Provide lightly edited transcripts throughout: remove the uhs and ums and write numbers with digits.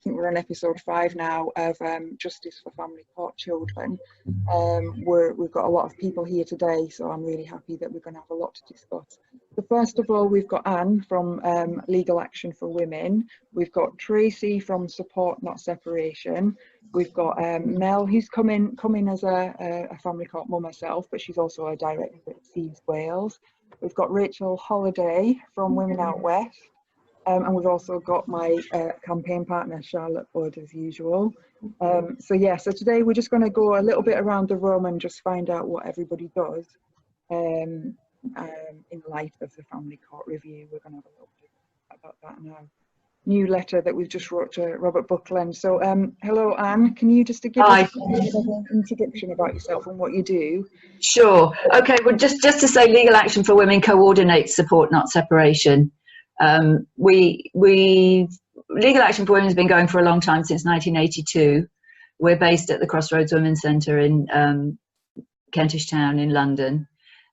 think we're on episode 5 now of Justice for Family Court Children. We've got a lot of people here today, so I'm really happy that we're going to have a lot to discuss. So first of all, we've got Anne from Legal Action for Women. We've got Tracy from Support Not Separation. We've got Mel, who's come in as a family court mum herself, but she's also a director at Seeds Wales. We've got Rachel Holiday from Women Out West. And we've also got my campaign partner, Charlotte Budd, as usual. So today we're just going to go a little bit around the room and just find out what everybody does in light of the Family Court Review. We're going to have a little bit about that in our new letter that we've just wrote to Robert Buckland. So hello, Anne, can you just give us a bit of an introduction about yourself and what you do? Sure. Okay, well, just to say, Legal Action for Women coordinates Support Not Separation. Legal Action for Women has been going for a long time, since 1982. We're based at the Crossroads Women's Centre in Kentish Town in London.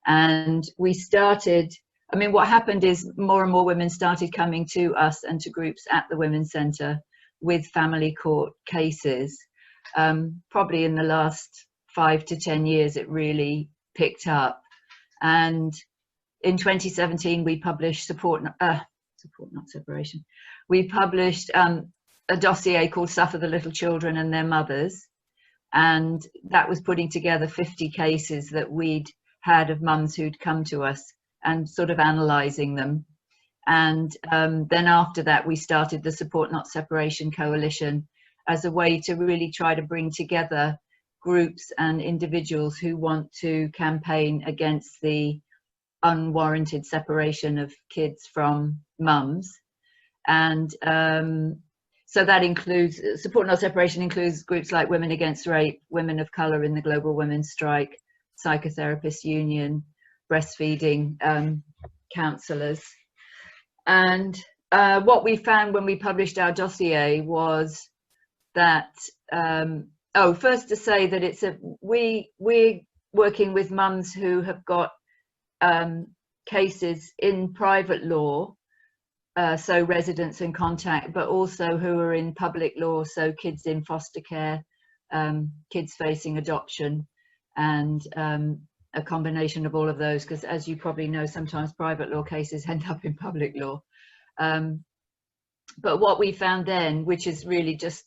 And we started, what happened is more and more women started coming to us and to groups at the Women's Centre with family court cases. Probably in the last 5 to 10 years, it really picked up. And in 2017, we published Support Not Separation. We published a dossier called Suffer the Little Children and Their Mothers, and that was putting together 50 cases that we'd had of mums who'd come to us and sort of analysing them. And then after that, we started the Support Not Separation Coalition as a way to really try to bring together groups and individuals who want to campaign against the unwarranted separation of kids from mums. And so that includes, Support Not Separation includes groups like Women Against Rape, Women of Colour in the Global Women's Strike, Psychotherapists Union, breastfeeding counsellors. And what we found when we published our dossier was that, first to say that we're working with mums who have got cases in private law, so residence and contact, but also who are in public law, so kids in foster care, kids facing adoption, and a combination of all of those, because as you probably know, sometimes private law cases end up in public law. But what we found then, which is really just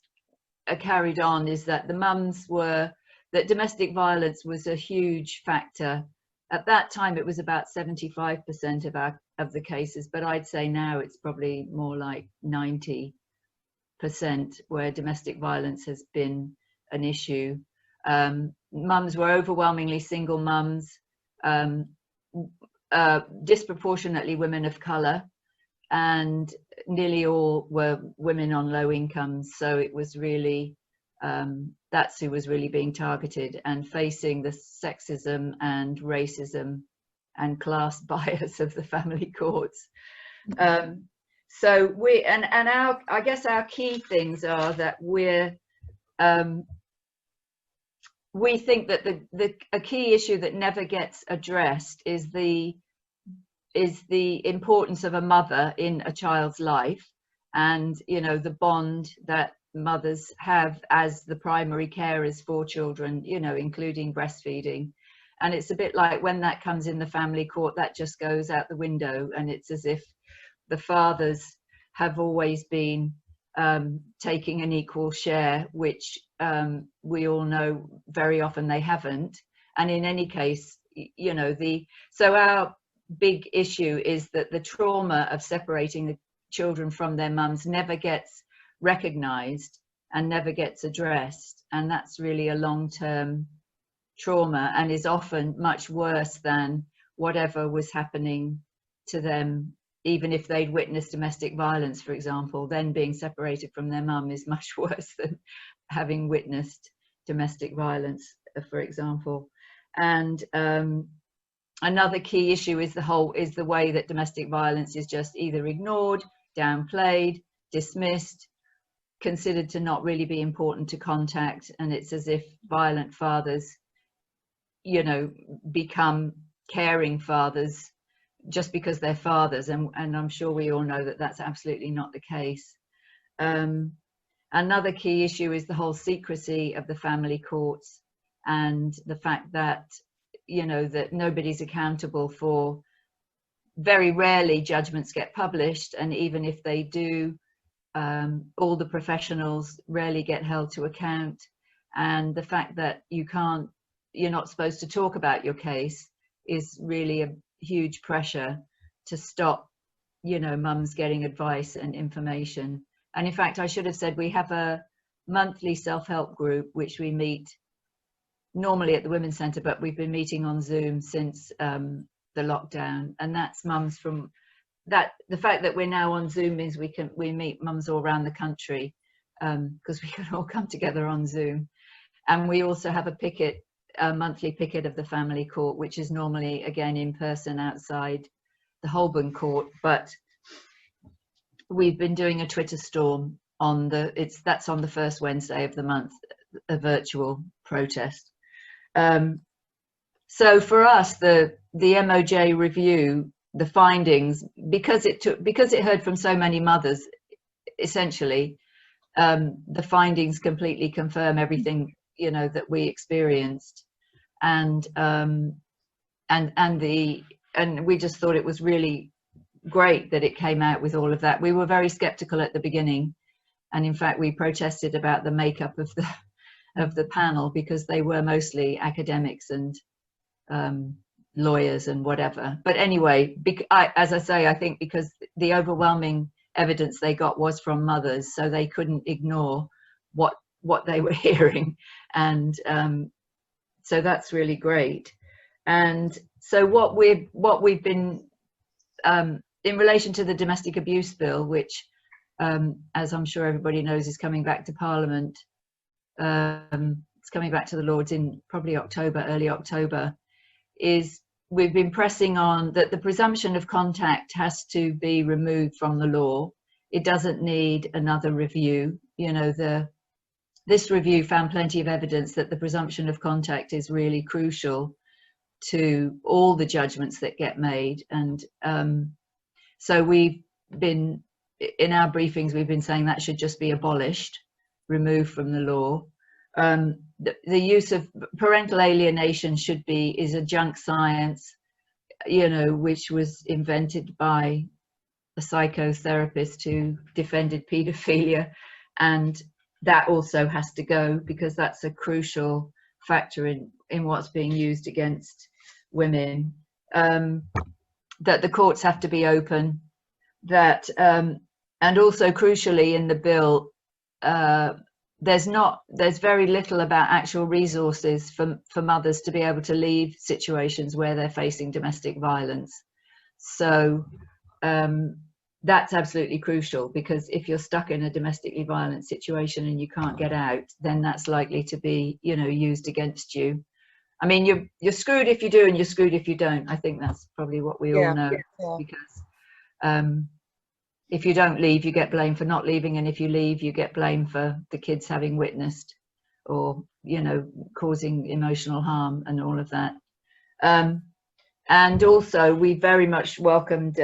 carried on, is that that domestic violence was a huge factor. At that time, it was about 75% of the cases, but I'd say now it's probably more like 90% where domestic violence has been an issue. Mums were overwhelmingly single mums, disproportionately women of colour, and nearly all were women on low incomes. So it was really, that's who was really being targeted and facing the sexism and racism and class bias of the family courts. So I guess our key things are that we think that a key issue that never gets addressed is the importance of a mother in a child's life, and the bond that mothers have as the primary carers for children, including breastfeeding. And it's a bit like when that comes in the family court, that just goes out the window, and it's as if the fathers have always been taking an equal share, which we all know very often they haven't. And in any case, so our big issue is that the trauma of separating the children from their mums never gets recognized and never gets addressed, and that's really a long-term trauma and is often much worse than whatever was happening to them. Even if they'd witnessed domestic violence, for example, then being separated from their mum is much worse than having witnessed domestic violence, for example. And another key issue is the way that domestic violence is just either ignored, downplayed, dismissed, considered to not really be important to contact, and it's as if violent fathers, become caring fathers just because they're fathers, and I'm sure we all know that that's absolutely not the case. Another key issue is the whole secrecy of the family courts, and the fact that, you know, that nobody's accountable for, very rarely judgments get published, and even if they do, all the professionals rarely get held to account. And the fact that you're not supposed to talk about your case is really a huge pressure to stop, you know, mums getting advice and information. And in fact, I should have said, we have a monthly self-help group which we meet normally at the Women's Centre, but we've been meeting on Zoom since the lockdown. And that's mums from that. The fact that we're now on Zoom means we meet mums all around the country, because we can all come together on Zoom. And we also have a monthly picket of the family court, which is normally again in person outside the Holborn court, but we've been doing a Twitter storm on that's on the first Wednesday of the month, a virtual protest. So for us, the MOJ review, the findings, because it heard from so many mothers, essentially, the findings completely confirm everything, you know, that we experienced, and we just thought it was really great that it came out with all of that. We were very skeptical at the beginning, and in fact we protested about the makeup of the panel, because they were mostly academics and lawyers and whatever. But anyway, as I say, I think because the overwhelming evidence they got was from mothers, so they couldn't ignore what they were hearing, and so that's really great. And so what we've been in relation to the domestic abuse bill, which, as I'm sure everybody knows, is coming back to Parliament. It's coming back to the Lords in probably early October. We've been pressing on that the presumption of contact has to be removed from the law. It doesn't need another review. You know, this review found plenty of evidence that the presumption of contact is really crucial to all the judgments that get made. And so we've been, in our briefings, we've been saying that should just be abolished, removed from the law. The use of parental alienation is a junk science, you know, which was invented by a psychotherapist who defended paedophilia, and that also has to go, because that's a crucial factor in what's being used against women. That the courts have to be open, that and also crucially in the bill, there's very little about actual resources for mothers to be able to leave situations where they're facing domestic violence. So that's absolutely crucial, because if you're stuck in a domestically violent situation and you can't get out, then that's likely to be, you know, used against you. I mean, you're screwed if you do, and you're screwed if you don't. I think that's probably what we all know, because if you don't leave, you get blamed for not leaving, and if you leave, you get blamed for the kids having witnessed, or, you know, causing emotional harm and all of that. And also, we very much welcomed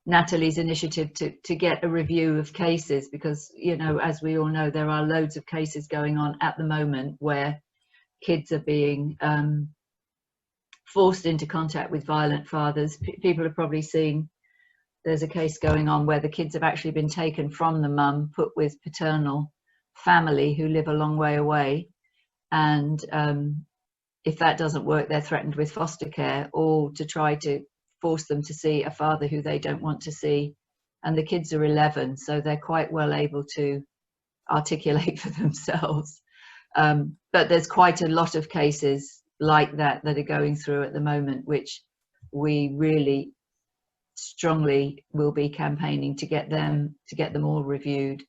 Natalie's initiative to get a review of cases, because, you know, as we all know, there are loads of cases going on at the moment where kids are being forced into contact with violent fathers. People have probably seen, there's a case going on where the kids have actually been taken from the mum, put with paternal family who live a long way away, and if that doesn't work, they're threatened with foster care, or to try to force them to see a father who they don't want to see. And the kids are 11, so they're quite well able to articulate for themselves. But there's quite a lot of cases like that are going through at the moment, which we really strongly will be campaigning to get them all reviewed,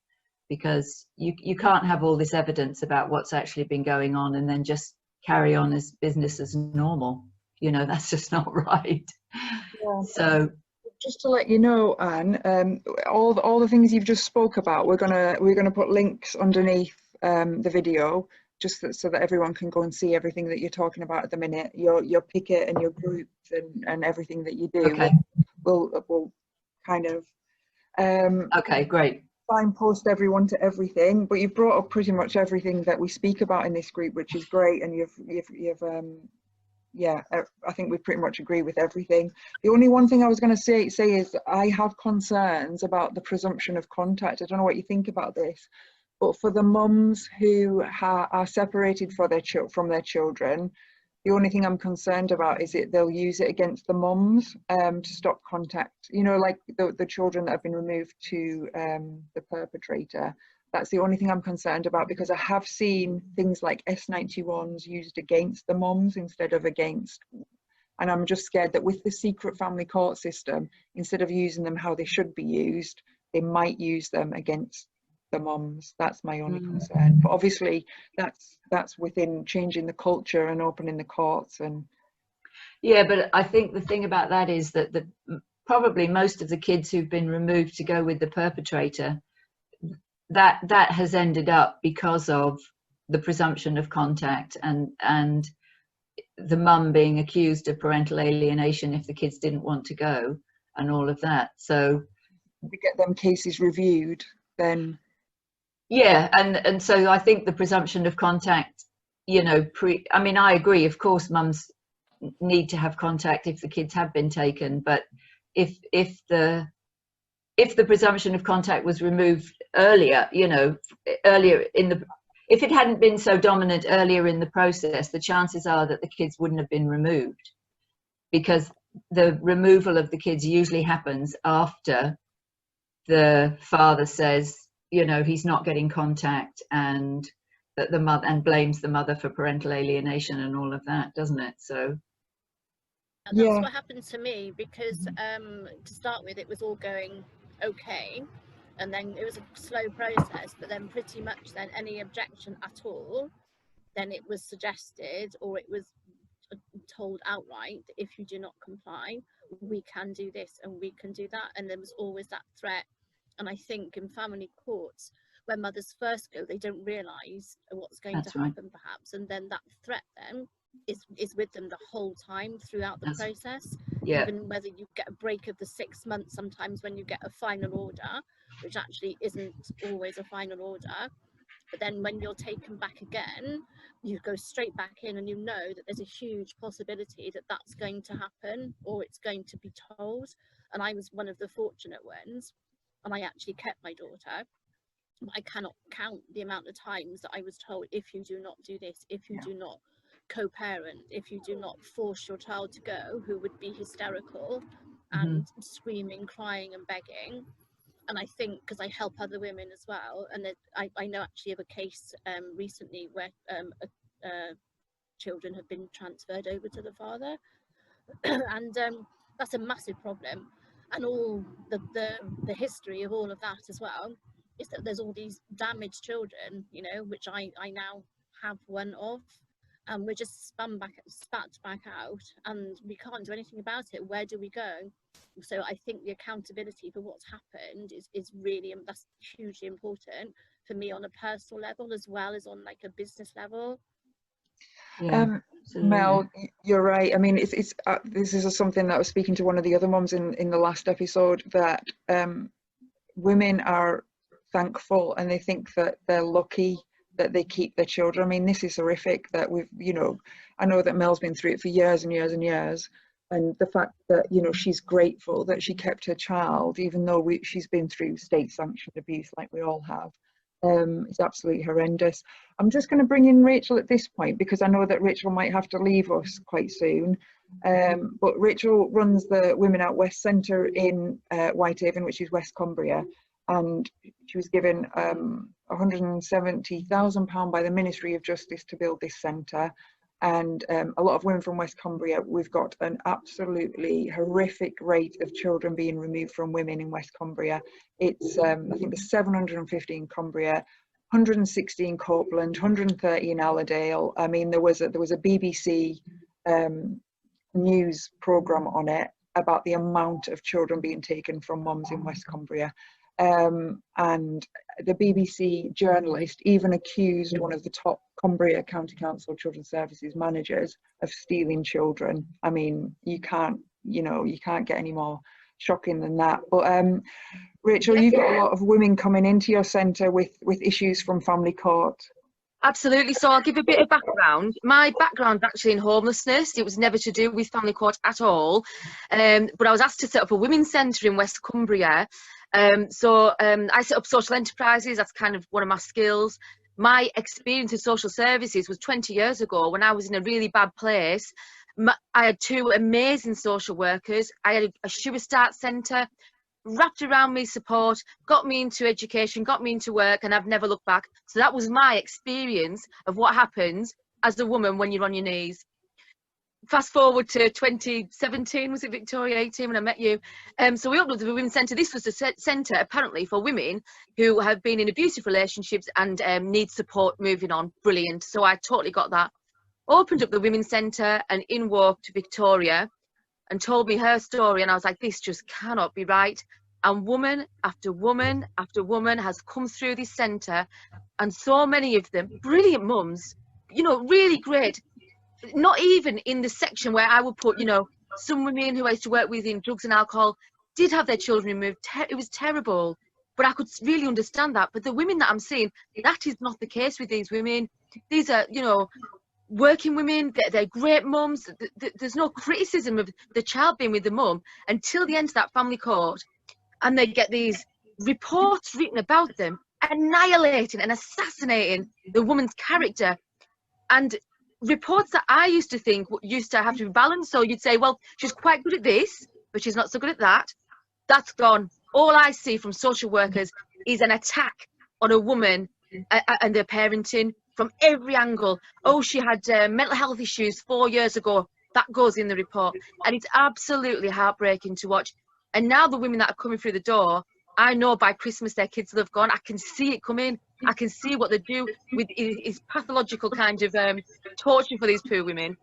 because you can't have all this evidence about what's actually been going on and then just carry on as business as normal. You know, that's just not right. Yeah. So just to let you know, Anne, all the things you've just spoke about, we're gonna put links underneath the video, just so that everyone can go and see everything that you're talking about at the minute, your picket and your groups and everything that you do. okay, We'll kind of okay, great. signpost everyone to everything, but you've brought up pretty much everything that we speak about in this group, which is great. And you've yeah, I think we pretty much agree with everything. The only one thing I was going to say is I have concerns about the presumption of contact. I don't know what you think about this, but for the mums who are separated from their children, the only thing I'm concerned about is they'll use it against the mums to stop contact. You know, like the children that have been removed to the perpetrator. That's the only thing I'm concerned about, because I have seen things like S91s used against the mums instead of against. And I'm just scared that with the secret family court system, instead of using them how they should be used, they might use them against the mums. That's my only concern. But obviously that's within changing the culture and opening the courts. And yeah, but I think the thing about that is that probably most of the kids who've been removed to go with the perpetrator, that has ended up because of the presumption of contact and the mum being accused of parental alienation if the kids didn't want to go and all of that. So we get them cases reviewed, then yeah, and so I think the presumption of contact, you know, I mean, I agree, of course mums need to have contact if the kids have been taken, but if the presumption of contact was removed earlier, you know, if it hadn't been so dominant earlier in the process, the chances are that the kids wouldn't have been removed, because the removal of the kids usually happens after the father says, you know, he's not getting contact, and that the mother, and blames the mother for parental alienation and all of that, doesn't it? So and that's what happened to me, because to start with it was all going okay, and then it was a slow process, but then pretty much then any objection at all, then it was suggested, or it was told outright, if you do not comply, we can do this and we can do that. And there was always that threat. And I think in family courts, when mothers first go, they don't realise what's going to happen, perhaps, and then that threat then is with them the whole time throughout the process. Even whether you get a break of the 6 months, sometimes when you get a final order, which actually isn't always a final order, but then when you're taken back again, you go straight back in, and you know that there's a huge possibility that that's going to happen, or it's going to be told. And I was one of the fortunate ones, and I actually kept my daughter. I cannot count the amount of times that I was told, if you do not do this, if you do not co-parent, if you do not force your child to go, who would be hysterical and screaming, crying and begging. And I think, because I help other women as well, and I know actually of a case recently where children have been transferred over to the father, and that's a massive problem. And all the history of all of that as well is that there's all these damaged children, you know, which I now have one of, and we're just spat back out, and we can't do anything about it. Where do we go? So I think the accountability for what's happened is really, that's hugely important for me on a personal level, as well as on like a business level. Mel, you're right. I mean, it's this is something that I was speaking to one of the other mums in the last episode, that women are thankful and they think that they're lucky that they keep their children. I mean, this is horrific that we've, you know, I know that Mel's been through it for years and years and years, and the fact that, you know, she's grateful that she kept her child, even though she's been through state sanctioned abuse like we all have. It's absolutely horrendous. I'm just going to bring in Rachel at this point, because I know that Rachel might have to leave us quite soon. But Rachel runs the Women Out West Centre in Whitehaven, which is West Cumbria, and she was given £170,000 by the Ministry of Justice to build this centre. And a lot of women from West Cumbria, we've got an absolutely horrific rate of children being removed from women in West Cumbria. It's I think there's 750 in Cumbria, 160 in Copeland, 130 in Allerdale. I mean, there was a BBC news programme on it about the amount of children being taken from mums in West Cumbria. And the BBC journalist even accused one of the top Cumbria County Council Children's Services managers of stealing children. I mean, you can't get any more shocking than that. But Rachel, you've got a lot of women coming into your centre with issues from family court. Absolutely. So I'll give a bit of background. My background actually in homelessness. It was never to do with family court at all. But I was asked to set up a women's centre in West Cumbria. I set up social enterprises. That's kind of one of my skills. My experience in social services was 20 years ago when I was in a really bad place. I had 2 amazing social workers. I had a Sure Start centre, wrapped around me support, got me into education, got me into work, and I've never looked back. So that was my experience of what happens as a woman when you're on your knees. Fast forward to 2017, was it Victoria 18 when I met you? So we opened up the Women's Centre. This was a centre apparently for women who have been in abusive relationships and need support moving on. Brilliant. So I totally got that. Opened up the Women's Centre, and in walked Victoria and told me her story, and I was like, this just cannot be right. And woman after woman after woman has come through this centre, and so many of them brilliant mums, you know, really great. Not even in the section where I would put, you know, some women who I used to work with in drugs and alcohol did have their children removed. It was terrible, but I could really understand that. But the women that I'm seeing, that is not the case with these women. These are, you know, working women. They're great mums. There's no criticism of the child being with the mum until the end of that family court, and they get these reports written about them annihilating and assassinating the woman's character, and reports that I used to think used to have to be balanced. So you'd say, well, she's quite good at this, but she's not so good at that. That's gone. All I see from social workers is an attack on a woman and their parenting from every angle. Oh, she had mental health issues 4 years ago. That goes in the report. And it's absolutely heartbreaking to watch. And now the women that are coming through the door, I know by Christmas their kids will have gone. I can see it coming. I can see what they do with is pathological kind of torture for these poor women.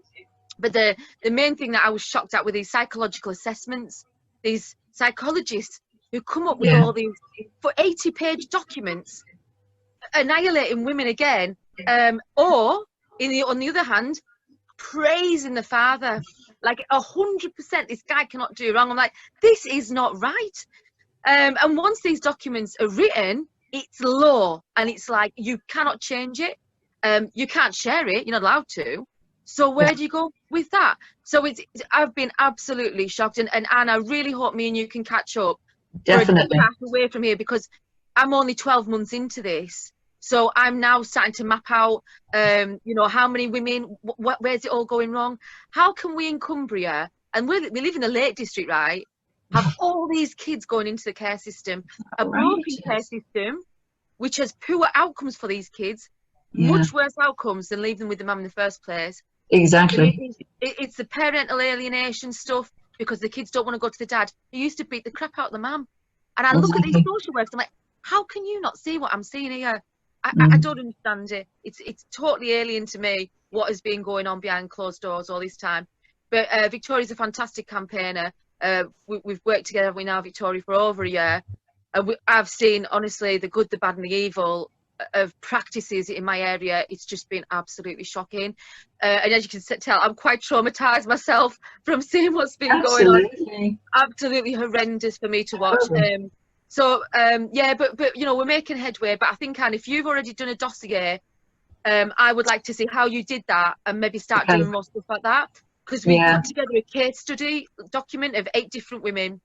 But the main thing that I was shocked at were these psychological assessments, these psychologists who come up with all these for 80-page documents, annihilating women again, or on the other hand, praising the father like 100%. This guy cannot do wrong. I'm like, this is not right. And once these documents are written, it's law, and it's like you cannot change it. You can't share it. You're not allowed to. So where do you go with that? So I've been absolutely shocked, and Anne, I really hope me and you can catch up. Definitely. Away from here, because I'm only 12 months into this. So I'm now starting to map out, you know, how many women, where's it all going wrong? How can we in Cumbria, and we live in the Lake District, right, have all these kids going into the care system, a broken care system, which has poor outcomes for these kids, much worse outcomes than leave them with the mum in the first place. Exactly. It's the parental alienation stuff, because the kids don't want to go to the dad. He used to beat the crap out of the mum. And I look at these social workers, I'm like, how can you not see what I'm seeing here? I don't understand it. It's totally alien to me what has been going on behind closed doors all this time. But Victoria's a fantastic campaigner. We've worked together with now Victoria for over a year. I've seen, honestly, the good, the bad and the evil of practices in my area. It's just been absolutely shocking. And as you can tell, I'm quite traumatised myself from seeing what's been going on. Absolutely horrendous for me to watch. Yeah, but you know, we're making headway. But I think, Anne, if you've already done a dossier, I would like to see how you did that and maybe start doing more stuff like that. Because we put together a case study document of 8 different women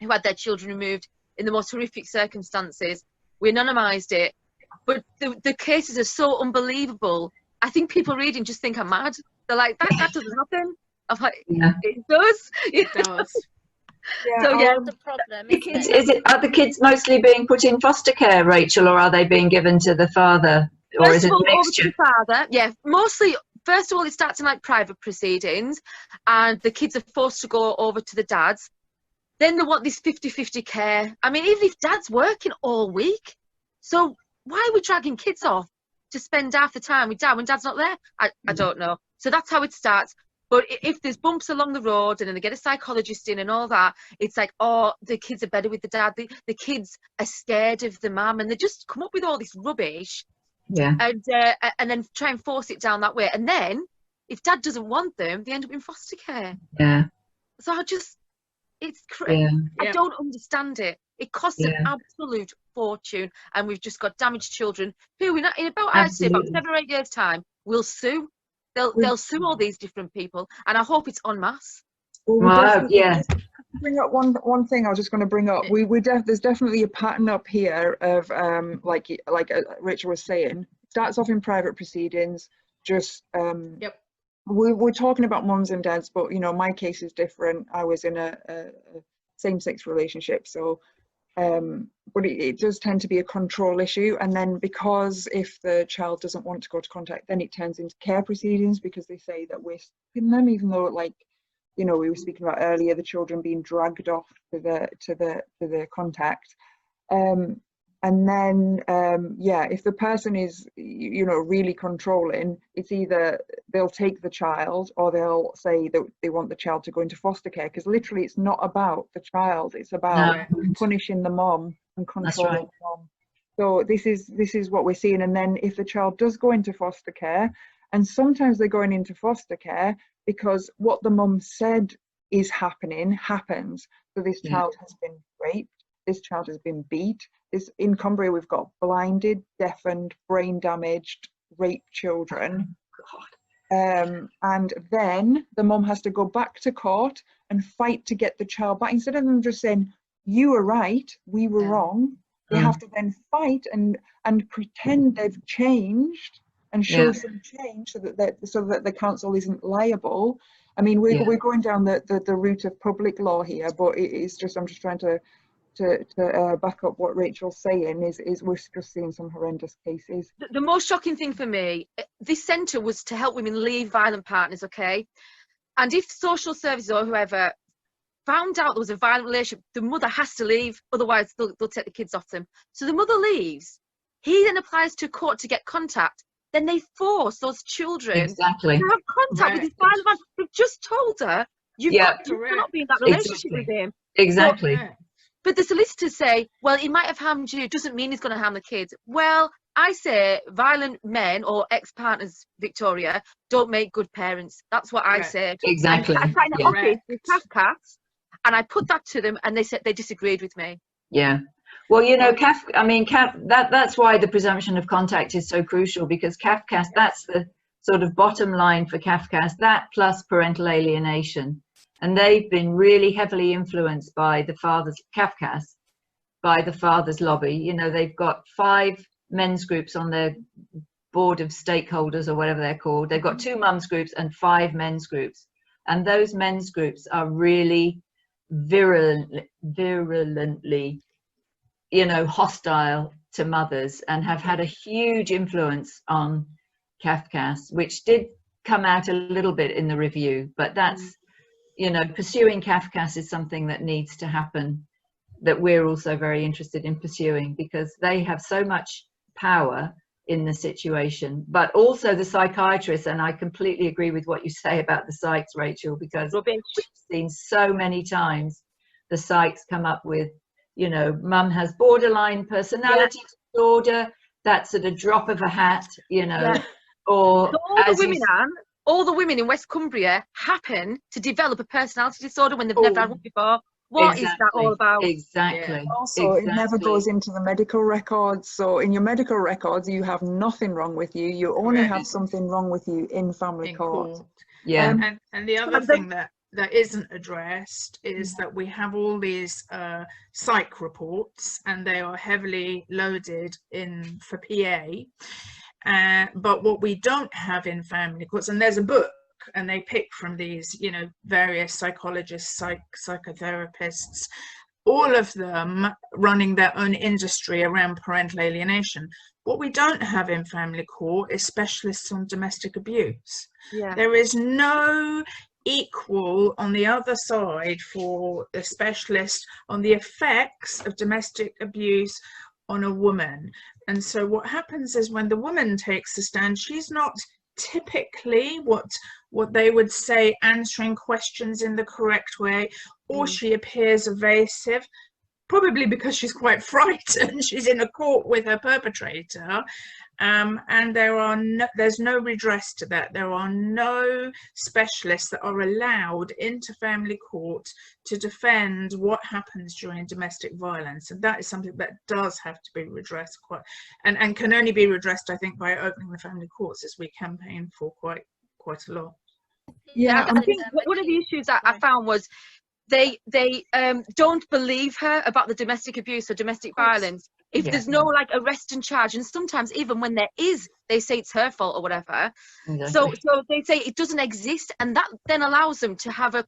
who had their children removed in the most horrific circumstances. We anonymised it, but the cases are so unbelievable. I think people reading just think I'm mad. They're like, that doesn't happen. I'm like, it does. It does. So the problem are the kids mostly being put in foster care, Rachel, or are they being given to the father, or is it a mixture? Father, yeah, mostly. First of all, it starts in like private proceedings, and the kids are forced to go over to the dads. Then they want this 50-50 care. I mean, even if dad's working all week, so why are we dragging kids off to spend half the time with dad when dad's not there? I don't know. So that's how it starts. But if there's bumps along the road and then they get a psychologist in and all that, it's like, oh, the kids are better with the dad. The kids are scared of the mum, and they just come up with all this rubbish. And then try and force it down that way. And then if dad doesn't want them, they end up in foster care. So It's Yeah. I don't understand it. It costs an absolute fortune, and we've just got damaged children who, in about I'd say about Absolutely. 7 or 8 years' time, will sue. They'll sue all these different people, and I hope it's en masse. Well, we Wow, definitely yeah. bring up one thing I was just going to bring up. There's definitely a pattern up here of like Rachel was saying, starts off in private proceedings. Just we're talking about mums and dads, but you know, my case is different. I was in a same-sex relationship, so but it does tend to be a control issue. And then because if the child doesn't want to go to contact, then it turns into care proceedings, because they say that we're stopping them, even though, like, you know, we were speaking about earlier, the children being dragged off to the contact. And then if the person is, you know, really controlling, it's either they'll take the child or they'll say that they want the child to go into foster care, because literally it's not about the child, it's about punishing the mom and controlling the mom. So this is what we're seeing. And then if the child does go into foster care, and sometimes they're going into foster care because what the mum said is happens. So this child has been raped, this child has been beat. In Cumbria, we've got blinded, deafened, brain damaged, raped children. And then the mum has to go back to court and fight to get the child back. Instead of them just saying, you were right, we were wrong, they have to then fight and pretend they've changed and show some change so that the council isn't liable. I mean, we're going down the route of public law here, but it's just, I'm just trying to back up what Rachel's saying, is we're just seeing some horrendous cases. The most shocking thing for me, this centre was to help women leave violent partners, okay? And if social services or whoever found out there was a violent relationship, the mother has to leave, otherwise they'll take the kids off them. So the mother leaves. He then applies to court to get contact. Then they force those children to have contact with this violent man. They've just told her, you cannot be in that relationship with him. Exactly. But the solicitors say, well, he might have harmed you, doesn't mean he's going to harm the kids. Well, I say violent men or ex-partners, Victoria, don't make good parents. That's what I say. Exactly. I sat in an office with CAFCAS, and I put that to them, and they said they disagreed with me. Yeah. Well, you know, that's why the presumption of contact is so crucial, because CAFCAS, that's the sort of bottom line for CAFCAS, that plus parental alienation. And they've been really heavily influenced by the fathers, CAFCAS, by the fathers lobby. You know, they've got 5 men's groups on their board of stakeholders, or whatever they're called. They've got 2 mums groups and 5 men's groups. And those men's groups are really virulently, you know, hostile to mothers, and have had a huge influence on CAFCAS, which did come out a little bit in the review, but that's, you know, pursuing CAFCAS is something that needs to happen, that we're also very interested in pursuing, because they have so much power in the situation. But also the psychiatrists, and I completely agree with what you say about the psychs, Rachel, because we've seen so many times the psychs come up with, you know, mum has borderline personality disorder, that's at a drop of a hat, you know, or so all the women in West Cumbria happen to develop a personality disorder when they've never had one before. What is that all about? Exactly. Also, it never goes into the medical records. So in your medical records, you have nothing wrong with you. You only have something wrong with you in family court. And the other thing that isn't addressed is that we have all these psych reports, and they are heavily loaded in for PA. But what we don't have in family courts, and there's a book, and they pick from these, you know, various psychologists, psychotherapists, all of them running their own industry around parental alienation. What we don't have in family court is specialists on domestic abuse. There is no equal on the other side for a specialist on the effects of domestic abuse on a woman. And so what happens is, when the woman takes the stand, she's not typically what they would say answering questions in the correct way, or she appears evasive. probably because she's quite frightened. She's in a court with her perpetrator, and there's no redress to that. There are no specialists that are allowed into family court to defend what happens during domestic violence, and that is something that does have to be redressed and can only be redressed, I think, by opening the family courts, as we campaign for quite a lot. Yeah, I think one of the issues that I found was they don't believe her about the domestic abuse or domestic violence if there's no like arrest and charge, and sometimes even when there is, they say it's her fault or whatever. Exactly. So they say it doesn't exist, and that then allows them to have a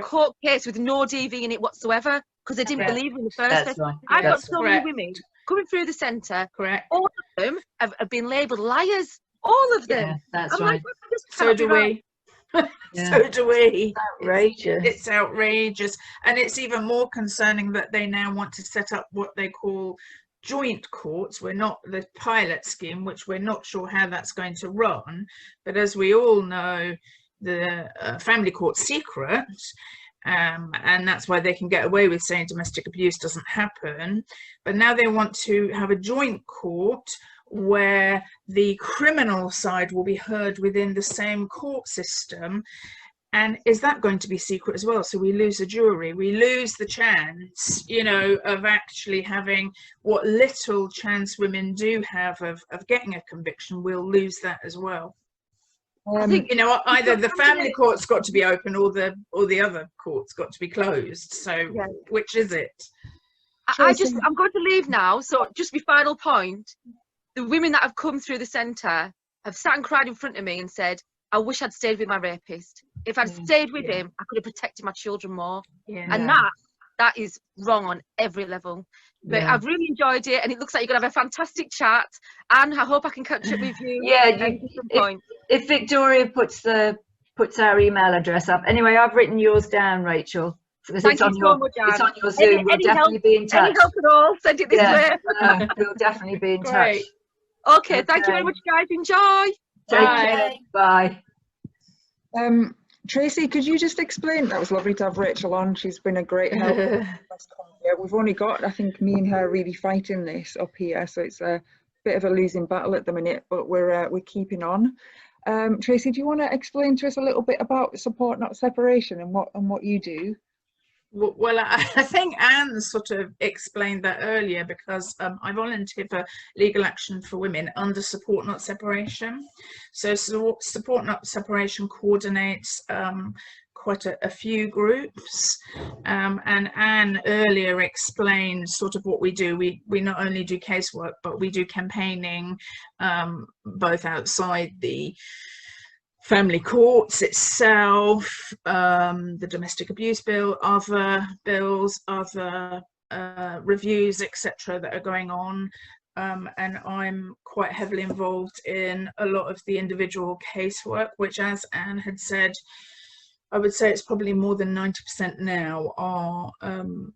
court case with no DV in it whatsoever, because they didn't believe in the first place. Right. I've got That's so many women coming through the centre. Correct. All of them have been labelled liars. All of them. Yeah, that's I'm right. like, this So can't do be right. we. So do we. Outrageous. It's outrageous, and it's even more concerning that they now want to set up what they call joint courts. We're not the pilot scheme, which we're not sure how that's going to run, but as we all know, the family court's secret, and that's why they can get away with saying domestic abuse doesn't happen. But now they want to have a joint court where the criminal side will be heard within the same court system. And is that going to be secret as well? So we lose a jury, we lose the chance, you know, of actually having what little chance women do have of getting a conviction. We'll lose that as well. I think, you know, either the family court's got to be open or the other court's got to be closed. So which is it? I'm going to leave now. So just my final point. The women that have come through the centre have sat and cried in front of me and said, I wish I'd stayed with my rapist. If I'd stayed with him, I could have protected my children more. And that is wrong on every level. But I've really enjoyed it, and it looks like you're going to have a fantastic chat. And I hope I can catch up with you. If Victoria puts our email address up. Anyway, I've written yours down, Rachel. Because Thank you so much, Anne. It's on your Zoom. We'll definitely be in touch. Any help at all, send it this way. We'll definitely be in touch. Okay, thank you very much, guys. Enjoy. Take care. Bye. Tracy, could you just explain? That was lovely to have Rachel on. She's been a great help. We've only got, I think, me and her really fighting this up here, so it's a bit of a losing battle at the minute, but we're keeping on. Tracy, do you want to explain to us a little bit about Support Not Separation and what you do? Well, I think Anne sort of explained that earlier, because I volunteer for Legal Action for Women under Support Not Separation. So Support Not Separation coordinates quite a few groups, and Anne earlier explained sort of what we do. We not only do casework, but we do campaigning both outside the family courts itself, the domestic abuse bill, other bills, other reviews, etc. that are going on, and I'm quite heavily involved in a lot of the individual casework, which, as Anne had said, I would say it's probably more than 90% now are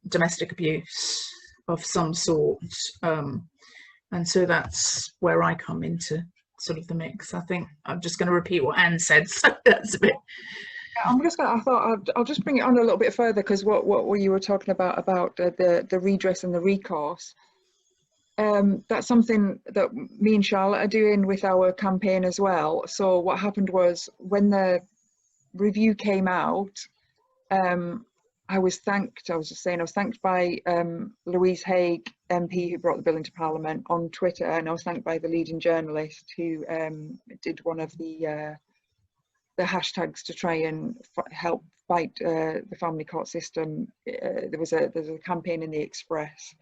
domestic abuse of some sort, and so that's where I come into sort of the mix. I think I'm just going to repeat what Anne said, so that's a bit. I thought I'll just bring it on a little bit further, because what you were talking about the redress and the recourse, that's something that me and Charlotte are doing with our campaign as well. So what happened was, when the review came out, I was thanked by Louise Haigh MP, who brought the bill into Parliament, on Twitter, and I was thanked by the leading journalist who did one of the hashtags to try and help fight the family court system. There's a campaign in the Express,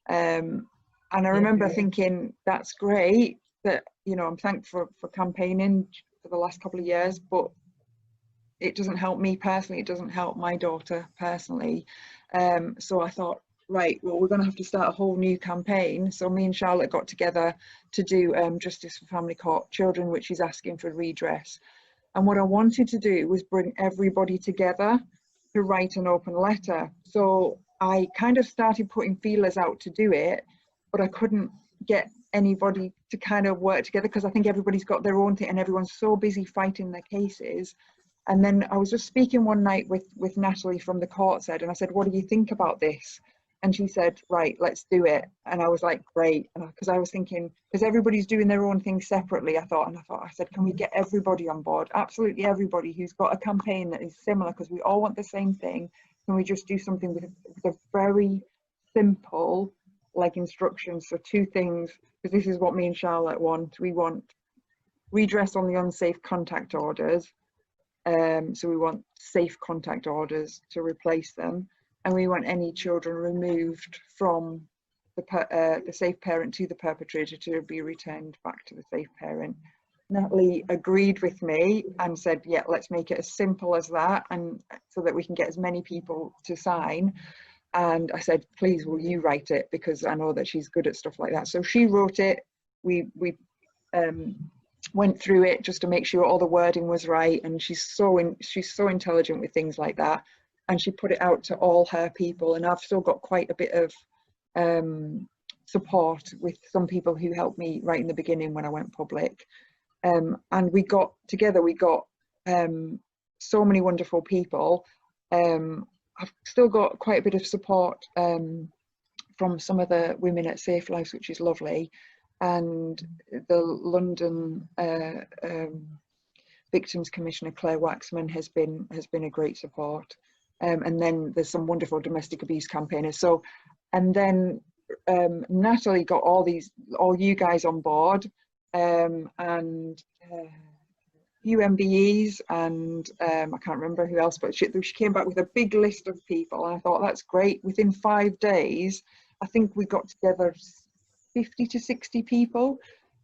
and I remember thinking, that's great that, you know, I'm thanked for campaigning for the last couple of years, but it doesn't help me personally, it doesn't help my daughter personally. So I thought, right, well, we're going to have to start a whole new campaign. So me and Charlotte got together to do Justice for Family Court Children, which is asking for redress. And what I wanted to do was bring everybody together to write an open letter. So I kind of started putting feelers out to do it, but I couldn't get anybody to kind of work together, because I think everybody's got their own thing and everyone's so busy fighting their cases. And then I was just speaking one night with Natalie from the courts ed, and I said, what do you think about this? And she said, right, let's do it. And I was like, great. Because I was thinking, because everybody's doing their own thing separately, I said, can we get everybody on board? Absolutely everybody who's got a campaign that is similar, because we all want the same thing. Can we just do something with a very simple, like, instructions? So 2 things, because this is what me and Charlotte want. We want redress on the unsafe contact orders. So we want safe contact orders to replace them. And we want any children removed from the safe parent to the perpetrator to be returned back to the safe parent. Natalie agreed with me and said, yeah, let's make it as simple as that, and so that we can get as many people to sign. And I said, please, will you write it? Because I know that she's good at stuff like that. So she wrote it. We went through it just to make sure all the wording was right. And she's so intelligent with things like that. And she put it out to all her people, and I've still got quite a bit of support with some people who helped me right in the beginning when I went public. And we got together, so many wonderful people. I've still got quite a bit of support from some of the women at Safe Lives, which is lovely. And the London Victims Commissioner, Claire Waxman, has been a great support. And then there's some wonderful domestic abuse campaigners. So, and then Natalie got all you guys on board, and UMBEs, and I can't remember who else, but she came back with a big list of people, and I thought, that's great. Within 5 days, I think we got together 50 to 60 people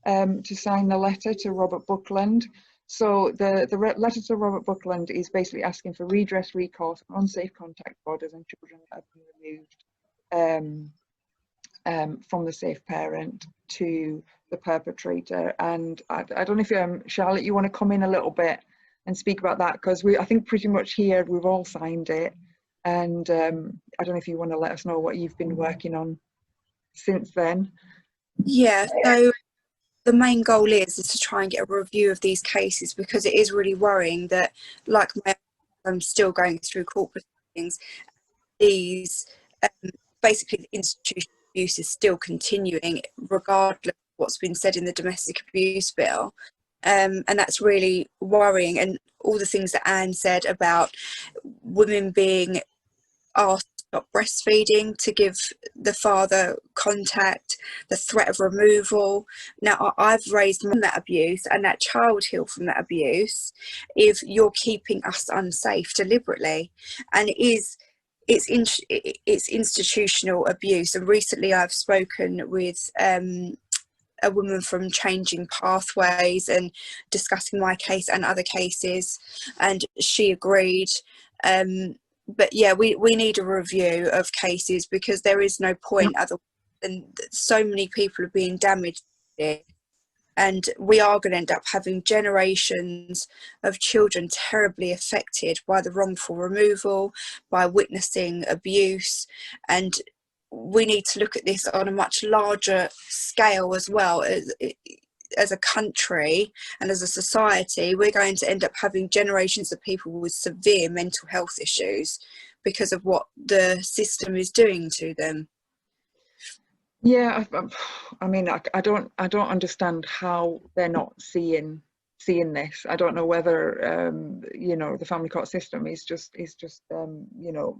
to sign the letter to Robert Buckland. So the letter to Robert Buckland is basically asking for redress, recourse, unsafe contact orders and children that have been removed from the safe parent to the perpetrator. And I don't know if Charlotte, you want to come in a little bit and speak about that, because I think pretty much here we've all signed it. And I don't know if you want to let us know what you've been working on since then. Yeah, so the main goal is to try and get a review of these cases, because it is really worrying that, like I'm still going through court proceedings, these basically the institutional abuse is still continuing regardless of what's been said in the domestic abuse bill, and that's really worrying. And all the things that Anne said about women being asked to stop breastfeeding, to give the father contact, the threat of removal. Now, I've raised that abuse, and that child heal from that abuse if you're keeping us unsafe deliberately. And it's institutional abuse. And recently I've spoken with a woman from Changing Pathways and discussing my case and other cases, and she agreed. But yeah, we need a review of cases, because there is no point other than so many people are being damaged here. And we are going to end up having generations of children terribly affected by the wrongful removal, by witnessing abuse. And we need to look at this on a much larger scale as well. As a country and as a society, we're going to end up having generations of people with severe mental health issues because of what the system is doing to them. Yeah, I mean, I don't understand how they're not seeing this. I don't know whether you know, the family court system is just you know,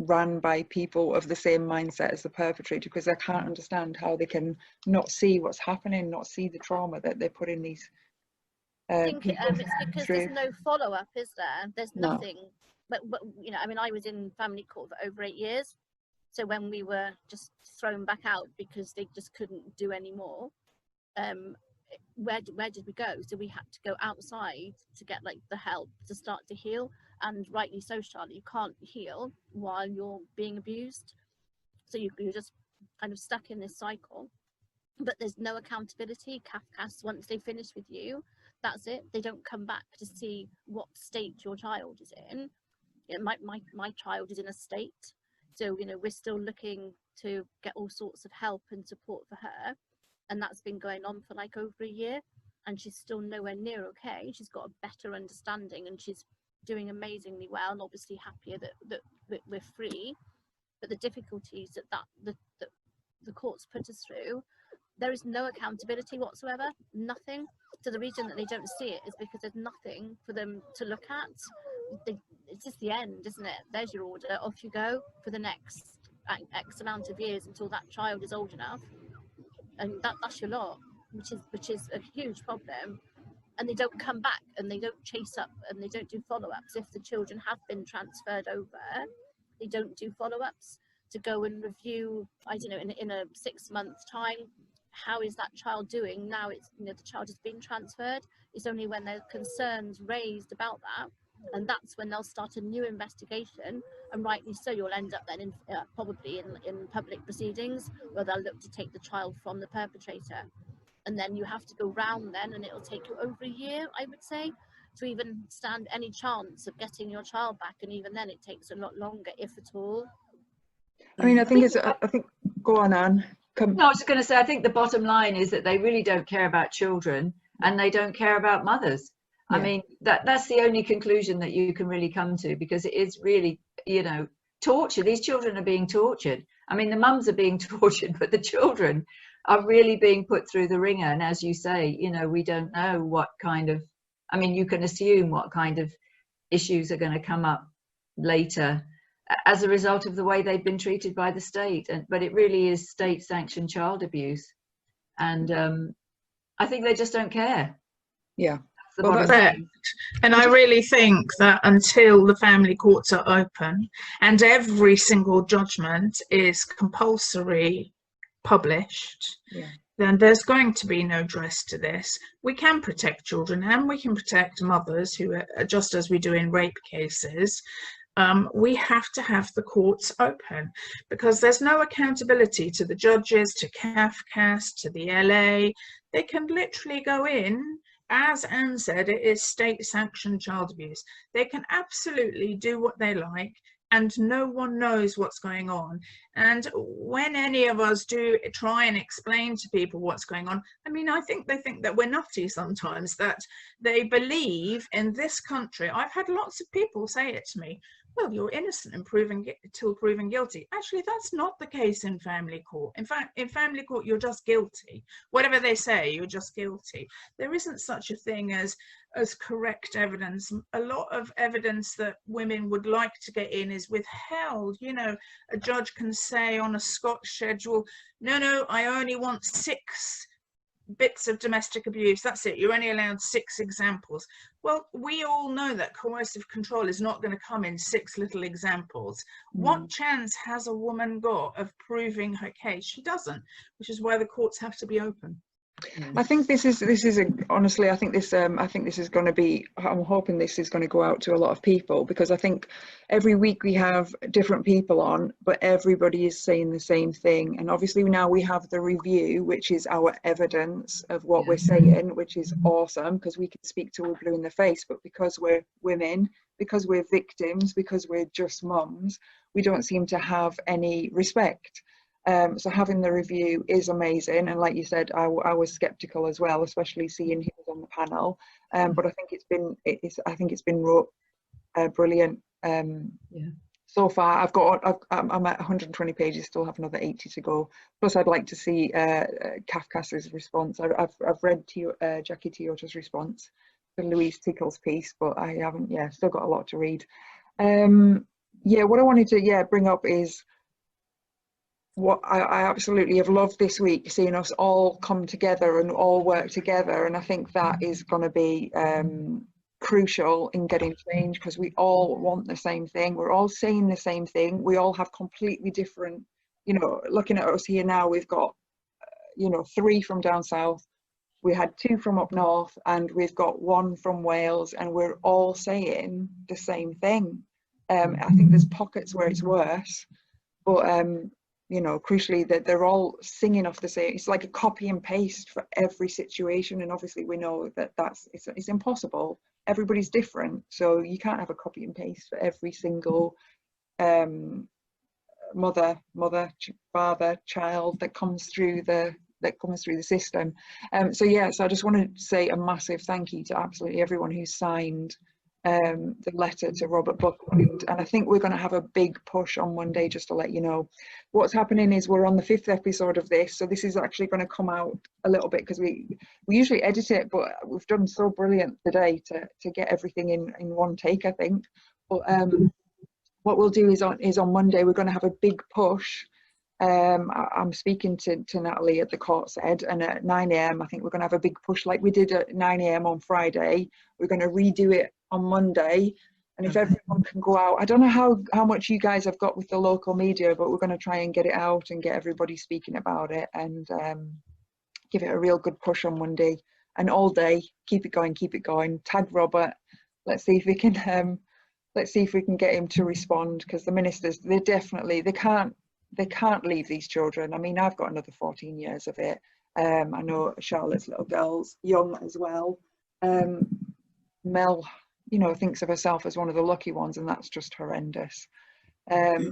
run by people of the same mindset as the perpetrator, because I can't understand how they can not see what's happening, not see the trauma that they're putting these I think people it's because through. there's no follow-up, is there? There's No. nothing. But you know, I mean, I was in family court for over 8 years. So when we were just thrown back out because they just couldn't do any more, where did we go? So we had to go outside to get like the help to start to heal. And rightly so, Charlotte, you can't heal while you're being abused. So you're just kind of stuck in this cycle. But there's no accountability. CAFCAS, once they finish with you, that's it. They don't come back to see what state your child is in. You know, my child is in a state. So, you know, we're still looking to get all sorts of help and support for her. And that's been going on for like over a year. and she's still nowhere near okay. She's got a better understanding and she's doing amazingly well, and obviously happier that we're free. But the difficulties that the courts put us through, there is no accountability whatsoever, nothing. So the reason that they don't see it is because there's nothing for them to look at. It's just the end, isn't it? There's your order, off you go for the next X amount of years until that child is old enough, and that's your lot, which is a huge problem. And they don't come back and they don't chase up and they don't do follow-ups. If the children have been transferred over, they don't do follow-ups to go and review, I don't know, in a 6 month time, how is that child doing now? It's, you know, the child has been transferred. It's only when there's concerns raised about that, and that's when they'll start a new investigation, and rightly so. You'll end up then probably in public proceedings where they'll look to take the child from the perpetrator, and then you have to go round then, and it'll take you over a year, I would say, to even stand any chance of getting your child back, and even then it takes a lot longer, if at all. I mean, I think go on, Anne. No, I was just going to say, I think the bottom line is that they really don't care about children and they don't care about mothers. Yeah. I mean, that's the only conclusion that you can really come to, because it is really, you know, torture. These children are being tortured. I mean, the mums are being tortured, but the children are really being put through the ringer. And as you say, you know, we don't know what kind of, I mean, you can assume what kind of issues are going to come up later as a result of the way they've been treated by the state. But it really is state-sanctioned child abuse, and I think they just don't care. Yeah, well, and I really think that until the family courts are open and every single judgment is compulsory published, then there's going to be no dress to this. We can protect children and we can protect mothers, who are, just as we do in rape cases. We have to have the courts open, because there's no accountability to the judges, to CAFCASS, to the LA. They can literally go in, as Anne said, it is state-sanctioned child abuse. They can absolutely do what they like, and no one knows what's going on. And when any of us do try and explain to people what's going on, I mean, I think they think that we're nutty sometimes, that they believe in this country. I've had lots of people say it to me, well, you're innocent until proven guilty. Actually, that's not the case in family court. In fact, in family court, you're just guilty. Whatever they say, you're just guilty. There isn't such a thing as correct evidence. A lot of evidence that women would like to get in is withheld. You know, a judge can say on a Scotch schedule, no, I only want 6 bits of domestic abuse, that's it, you're only allowed 6 examples. Well, we all know that coercive control is not going to come in 6 little examples. What chance has a woman got of proving her case? She doesn't, which is why the courts have to be open. I think this is honestly, I think this is going to be, I'm hoping this is going to go out to a lot of people, because I think every week we have different people on, but everybody is saying the same thing. And obviously now we have the review, which is our evidence of what we're saying, which is awesome, because we can speak till we're blue in the face. But because we're women, because we're victims, because we're just mums, we don't seem to have any respect. So having the review is amazing, and like you said, I was skeptical as well, especially seeing who was on the panel. But I think it's been brilliant. So far, I'm at 120 pages, still have another 80 to go. Plus, I'd like to see CAFCASS's response. I've read Jackie Tiota's response to Louise Tickle's piece, but I haven't. Still got a lot to read. What I wanted to bring up is what I absolutely have loved this week, seeing us all come together and all work together, and I think that is going to be crucial in getting change, because we all want the same thing, we're all saying the same thing, we all have completely different, looking at us here now, we've got 3 from down south, we had 2 from up north, and we've got 1 from Wales, and we're all saying the same thing. I think there's pockets where it's worse, but crucially that they're all singing off the same. It's like a copy and paste for every situation, and obviously we know that it's impossible. Everybody's different, so you can't have a copy and paste for every single mother, father, child that comes through the that comes through the system. So yeah, so I just want to say a massive thank you to absolutely everyone who signed the letter to Robert Buckland, and I think we're going to have a big push on Monday. Just to let you know, what's happening is we're on the 5th episode of this, so this is actually going to come out a little bit because we usually edit it, but we've done so brilliant today to get everything in one take, I think. But what we'll do is on Monday we're going to have a big push. I'm speaking to Natalie at the Court's Head, and at 9 AM I think we're going to have a big push like we did at 9 AM on Friday. We're going to redo it on Monday, and if everyone can go out, I don't know how much you guys have got with the local media, but we're going to try and get it out and get everybody speaking about it, and give it a real good push on Monday and all day. Keep it going. Tag Robert. Let's see if we can get him to respond, because the ministers, they can't leave these children. I mean, I've got another 14 years of it. I know Charlotte's little girl's young as well. Mel, thinks of herself as one of the lucky ones, and that's just horrendous. But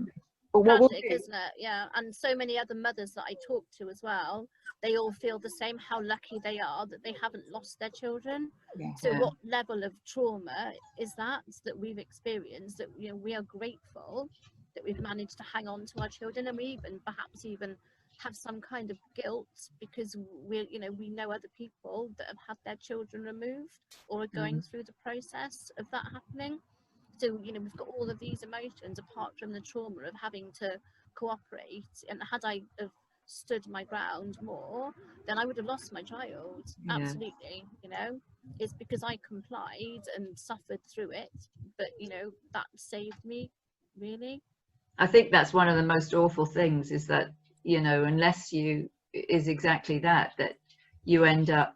what we'll do, isn't it? Yeah, and so many other mothers that I talk to as well, they all feel the same, how lucky they are that they haven't lost their children. Yeah. So what level of trauma is that we've experienced, that we are grateful that we've managed to hang on to our children, and we perhaps even have some kind of guilt because we know other people that have had their children removed or are going through the process of that happening. So we've got all of these emotions apart from the trauma of having to cooperate, and had I have stood my ground more, then I would have lost my child. Absolutely. It's because I complied and suffered through it, but that saved me, really. I think that's one of the most awful things, is that unless you is exactly that you end up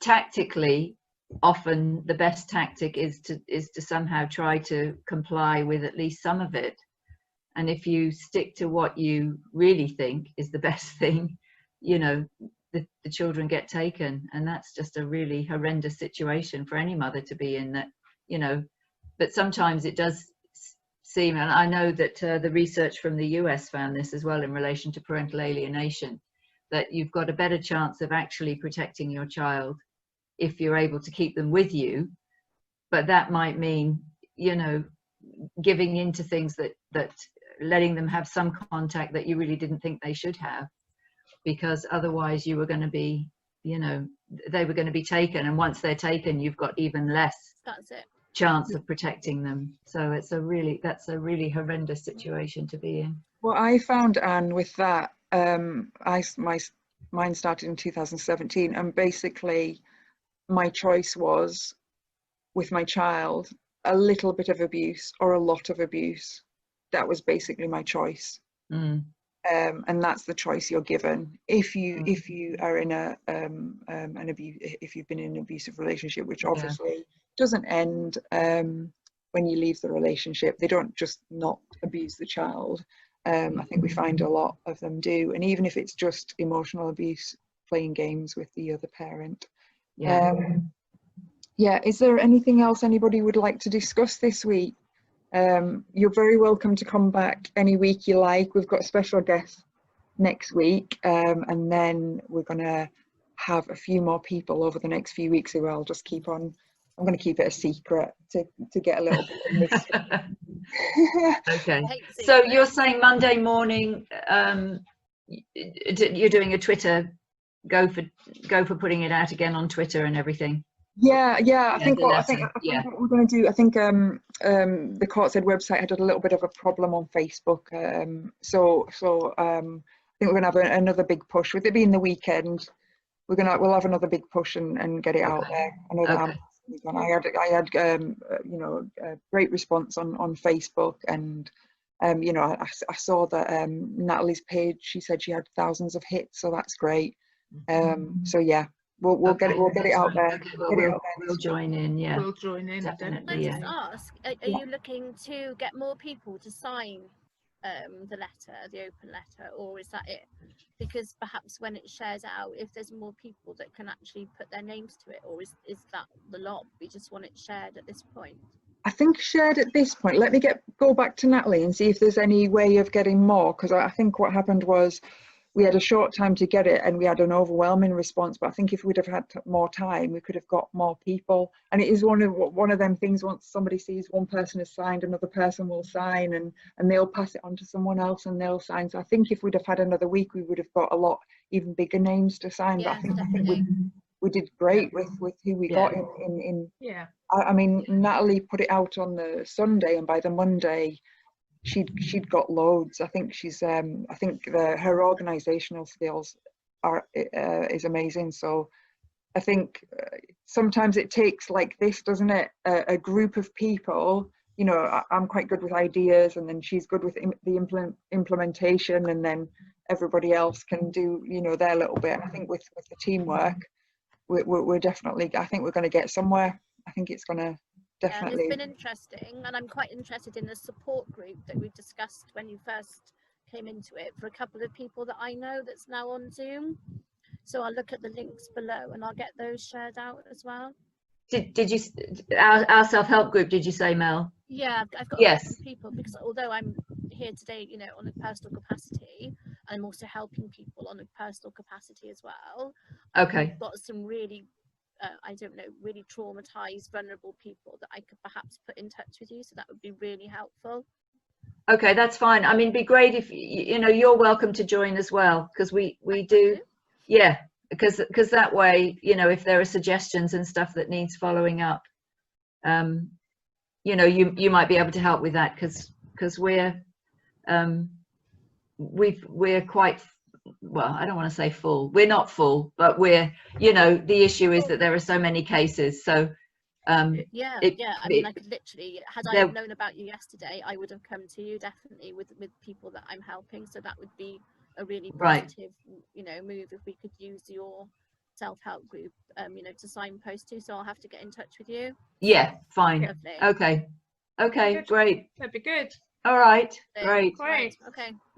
tactically, often the best tactic is to somehow try to comply with at least some of it, and if you stick to what you really think is the best thing, the children get taken, and that's just a really horrendous situation for any mother to be in. That but sometimes it does seem, and I know that the research from the US found this as well in relation to parental alienation, that you've got a better chance of actually protecting your child if you're able to keep them with you, but that might mean giving into things that letting them have some contact that you really didn't think they should have, because otherwise you were going to be they were going to be taken, and once they're taken you've got even less chance of protecting them. So that's a really horrendous situation to be in. Well, I found, Anne, with that, mine started in 2017, and basically my choice was, with my child, a little bit of abuse or a lot of abuse. That was basically my choice. And that's the choice you're given if you are in if you've been in an abusive relationship, which obviously doesn't end when you leave the relationship. They don't just not abuse the child. I think we find a lot of them do, and even if it's just emotional abuse, playing games with the other parent. Is there anything else anybody would like to discuss this week? You're very welcome to come back any week you like. We've got a special guest next week, and then we're going to have a few more people over the next few weeks who I'll just keep on. I'm going to keep it a secret to get a little bit of mystery. Okay. So you're saying Monday morning, you're doing a Twitter, go for putting it out again on Twitter and everything. I think what we're going to do, I think the Court's Head website had a little bit of a problem on Facebook, so I think we're going to have another big push. With it being the weekend, we'll have another big push and get it out there. I know that I had a great response on Facebook, and I saw that Natalie's page, she said she had thousands of hits, so that's great. So yeah, we'll get it out there. We'll join in. We'll join in. Definitely. Can I just ask, are you looking to get more people to sign the letter, the open letter, or is that it? Because perhaps when it shares out, if there's more people that can actually put their names to it, or is that the lot? We just want it shared at this point. I think shared at this point. Let me go back to Natalie and see if there's any way of getting more, because I think what happened was we had a short time to get it and we had an overwhelming response, but I think if we'd have had more time, we could have got more people. And it is one of them things, once somebody sees one person has signed, another person will sign, and they'll pass it on to someone else and they'll sign. So I think if we'd have had another week, we would have got a lot even bigger names to sign. Yeah, but I think definitely. we did great with who we got in. I mean, Natalie put it out on the Sunday, and by the Monday she'd got loads. I think she's I think her organizational skills are is amazing. So I think sometimes it takes like this, doesn't it, a group of people. You know, I'm quite good with ideas, and then she's good with the implementation, and then everybody else can do, you know, their little bit. I think with the teamwork, we're definitely, I think we're going to get somewhere. I think it's going to definitely. It's been interesting, and I'm quite interested in the support group that we discussed when you first came into it, for a couple of people that I know that's now on Zoom. So I'll look at the links below and I'll get those shared out as well. Did you, our self-help group, did you say, Mel? Yeah, I've got yes. people, because although I'm here today, you know, on a personal capacity, I'm also helping people on a personal capacity as well. Okay. I've got some really I don't know, really traumatized, vulnerable people that I could perhaps put in touch with you. So that would be really helpful. Okay, that's fine. I mean, it'd be great if, you know, you're welcome to join as well, because we do. Yeah, because that way, you know, if there are suggestions and stuff that needs following up, you know, you might be able to help with that, because we're quite, well, I don't want to say full. We're not full, but we're, you know, the issue is that there are so many cases. So I mean, I could literally, had I known about you yesterday, I would have come to you definitely with people that I'm helping. So that would be a really positive, you know, move if we could use your self-help group, you know, to signpost to. So I'll have to get in touch with you. Yeah, fine. Lovely. Okay, good. Great. That'd be good. All right, great.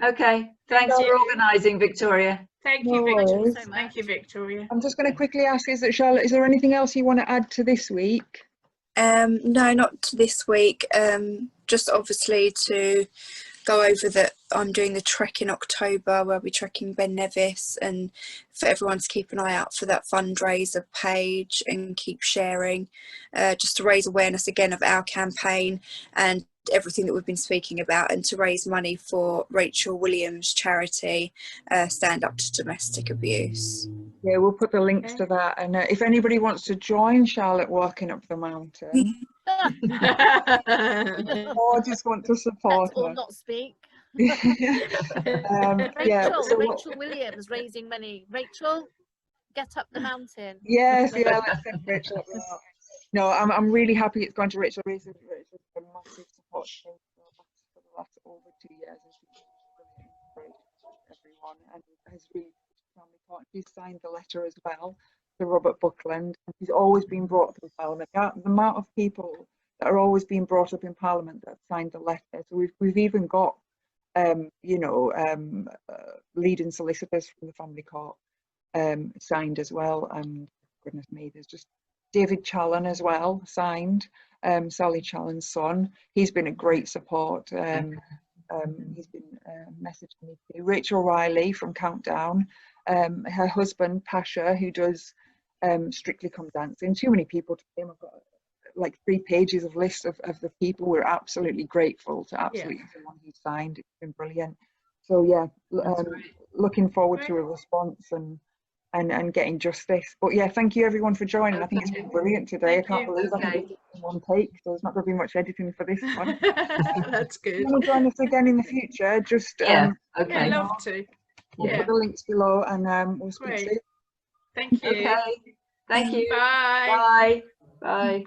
Okay. Thanks for organising, Victoria. Thank you, Victoria. Thank you, Victoria. I'm just going to quickly ask, Charlotte, is there anything else you want to add to this week? No, not this week. Just obviously to go over that I'm doing the trek in October where we're trekking Ben Nevis, and for everyone to keep an eye out for that fundraiser page and keep sharing, just to raise awareness again of our campaign and everything that we've been speaking about, and to raise money for Rachel Williams' charity, Stand Up to Domestic Abuse. Yeah, we'll put the links to that, and if anybody wants to join Charlotte walking up the mountain or just want to support her or not speak. Rachel Williams raising money. Rachel, get up the mountain. Yes, yeah, let's get Rachel up the mountain. No, I'm really happy it's gone to Rachel. Rachel's been a massive support for the last over 2 years, and she's brilliant, great to everyone, and has really family court. She's signed the letter as well to Robert Buckland, and she's always been brought up in Parliament. The amount of people that are always being brought up in Parliament that signed the letter. So we've even got leading solicitors from the family court signed as well, and goodness me, there's just David Challen as well signed, Sally Challen's son. He's been a great support. He's been messaging me too. Rachel Riley from Countdown, her husband Pasha, who does Strictly Come Dancing. Too many people to name. I've got like 3 pages of list of the people. We're absolutely grateful to everyone who signed. It's been brilliant. So yeah, looking forward to a response and getting justice. But yeah, thank you everyone for joining. I think it's been brilliant today. I can't believe I did it in one take, so there's not going to be much editing for this one. That's good. If you want to join us again in the future, just I'd love to. We'll put the links below, and we'll speak soon. Thank you. Okay. Thank you. Bye. Bye. Bye.